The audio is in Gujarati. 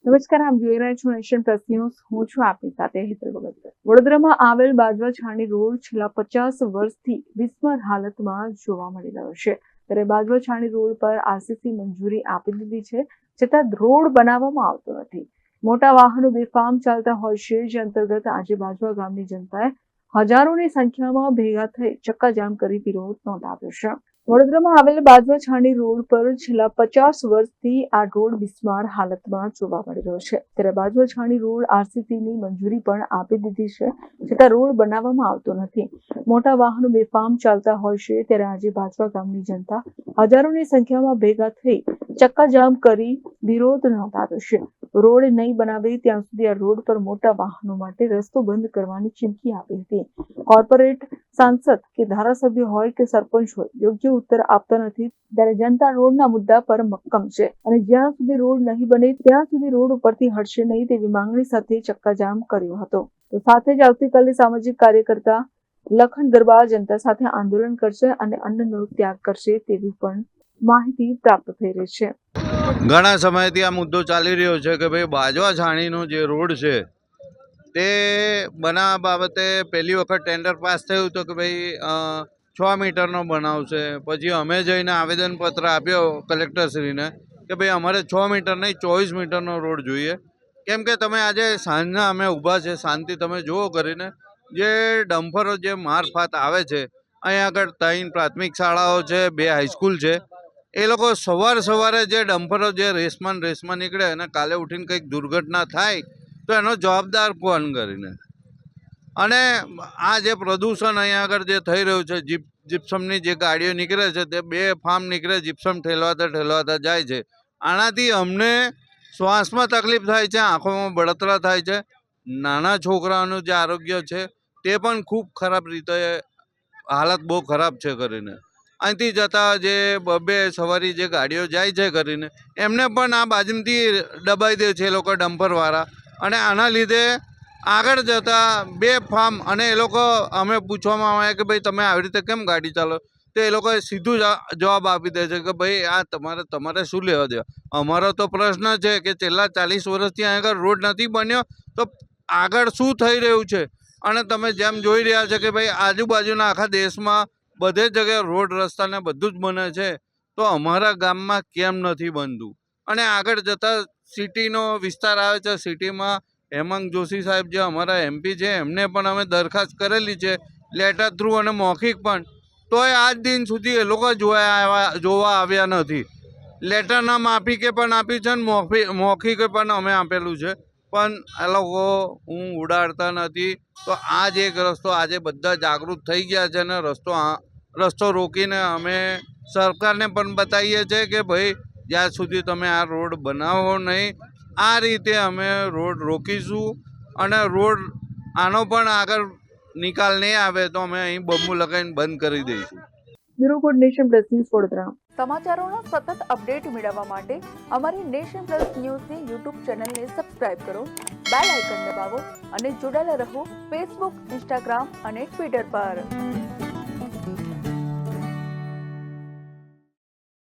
નમસ્કાર, આપ જોઈ રહ્યા છો નેશન પ્લસ ન્યૂઝ. હું છું આપની સાથે હેતલ ભગત. વડોદરામાં આવેલ બાજવા છાણી રોડ છેલ્લા 50 વર્ષથી બિસ્માર હાલતમાં જોવા મળી રહ્યો છે. ત્યારે બાજવા છાણી રોડ પર આરસીસી મંજૂરી આપી દીધી છે, છતાં રોડ બનાવવામાં આવતો નથી. મોટા વાહનો બેફામ ચાલતા હોય છે, જે અંતર્ગત આજે બાજવા ગામની જનતાએ હજારોની સંખ્યામાં ભેગા થઈ ચક્કાજામ કરી વિરોધ નોંધાવ્યો છે. વડોદરામાં આવેલ બાજવા છાણી રોડ પર છેલ્લા 50 વર્ષથી આ રોડ બિસ્માર હાલતમાં જોવા મળી રહ્યો છે. ત્યારે બાજવા છાણી રોડ આરસીસીની મંજૂરી પણ આપી દીધી છે, છતાં રોડ બનાવવામાં આવતો નથી. મોટા વાહનો બેફામ ચાલતા હોય છે, ત્યારે આજે બાજવા ગામની જનતા હજારોની સંખ્યામાં ભેગા થઈ ચક્કાજામ કરી વિરોધ નોંધાવ્યો છે. રોડ નહીં બનાવે ત્યાં સુધી આ રોડ પર મોટા વાહનો માટે રસ્તો બંધ કરવાની ચીમકી આપી હતી. કોર્પોરેટ, સાંસદ કે ધારાસભ્ય હોય કે સરપંચ હોય, યોગ્ય ઉત્તર આપતા નથી. ત્યારે જનતા રોડના મુદ્દા પર મક્કમ છે અને જ્યાં સુધી રોડ નહીં બને ત્યાં સુધી રોડ ઉપરથી હટશે નહીં તેવી માંગણી સાથે ચક્કાજામ કર્યો હતો. તો સાથે જ આવતીકાલે સામાજિક કાર્યકર્તા લખન ગરબા જનતા સાથે આંદોલન કરશે અને અન્નનો ત્યાગ કરશે તેવી પણ માહિતી પ્રાપ્ત થઈ રહી છે. ઘણા સમયથી આ મુદ્દો ચાલી રહ્યો છે કે ભાઈ બાજવા છાણીનો જે રોડ છે તે બનાવવા બાબતે પહેલી વખત ટેન્ડર પાસ થયું હતું કે ભાઈ 6 મીટરનો બનાવશે. પછી અમે જઈને આવેદનપત્ર આપ્યો કલેક્ટરશ્રીને કે ભાઈ અમારે 6 મીટર નહીં 24 મીટરનો રોડ જોઈએ. કેમ કે તમે આજે સાંજના અમે ઊભા છે, શાંતિ તમે જુઓ કરીને જે ડમ્ફરો જે મારફાત આવે છે. અહીંયા આગળ 3 પ્રાથમિક શાળાઓ છે, 2 હાઈસ્કૂલ છે. એ લોકો સવારે જે ડમ્ફરો જે રેસમાં નીકળે અને કાલે ઉઠીને કંઈક દુર્ઘટના થાય તો એનો જવાબદાર કોણ કરીને. અને આ જે પ્રદૂષણ અહીંયા આગળ જે થઈ રહ્યું છે, જીપ્સમની જે ગાડીઓ નીકળે છે તે 2 ફાર્મ નીકળે, જીપ્સમ ઠેલવાતા જાય છે. આનાથી અમને શ્વાસમાં તકલીફ થાય છે, આંખોમાં બળતરા થાય છે. નાના છોકરાઓનું જે આરોગ્ય છે તે પણ ખૂબ ખરાબ રીતે હાલત બહુ ખરાબ છે કરીને. અહીંથી જતા જે 2 સવારી જે ગાડીઓ જાય છે કરીને એમને પણ આ બાજુથી દબાઈ દે છે એ લોકો ડમ્પરવાળા. અને આના લીધે આગળ જતા 2 ફાર્મ અને એ લોકો અમે પૂછવામાં આવે કે ભાઈ તમે આવી રીતે કેમ ગાડી ચાલો, તો એ લોકોએ સીધું જવાબ આપી દે છે કે ભાઈ આ તમારે શું લેવા દેવા. અમારો તો પ્રશ્ન છે કે છેલ્લા 40 વર્ષથી અહીં આગળ રોડ નથી બન્યો તો આગળ શું થઈ રહ્યું છે. અને તમે જેમ જોઈ રહ્યા છો કે ભાઈ આજુબાજુના આખા દેશમાં બધે જગ્યાએ રોડ રસ્તાને બધું જ બને છે, તો અમારા ગામમાં કેમ નથી બનતું. અને આગળ જતાં સિટીનો વિસ્તાર આવે છે, સિટીમાં હેમાંગ જોશી સાહેબ જે અમારા એમપી છે એમને પણ અમે દરખાસ્ત કરેલી છે લેટર થ્રુ અને મૌખિક પણ, તોય આજ દિન સુધી એ લોકો જોવા આવ્યા નથી. લેટરના માફિકે પણ આપી છે અને મૌખિકે પણ અમે આપેલું છે, પણ એ લોકો ઉડાડતા નથી. તો આ જ એક રસ્તો આજે બધા જાગૃત થઈ ગયા છે અને રસ્તો રોકીને અમે સરકારને પણ બતાવીએ છીએ કે ભાઈ જ્યાં સુધી તમે આ રોડ બનાવો નહીં, આ રીતે અમે રોડ રોકીશું. અને રોડ આનો પણ આગળ નિકાલ નહીં આવે તો અમે અહીં બમ્બુ લગાવીને બંધ કરી દઈશું. Bureau report, Nation Plus News, Vadodara. સમાચારોના સતત અપડેટ મેળવવા માટે અમારી નેશન પ્લસ ન્યૂઝની યુટ્યુબ ચેનલને સબસ્ક્રાઇબ કરો, બેલ આઇકન દબાવો અને જોડાયેલા રહો ફેસબુક, ઇન્સ્ટાગ્રામ અને ટ્વિટર પર.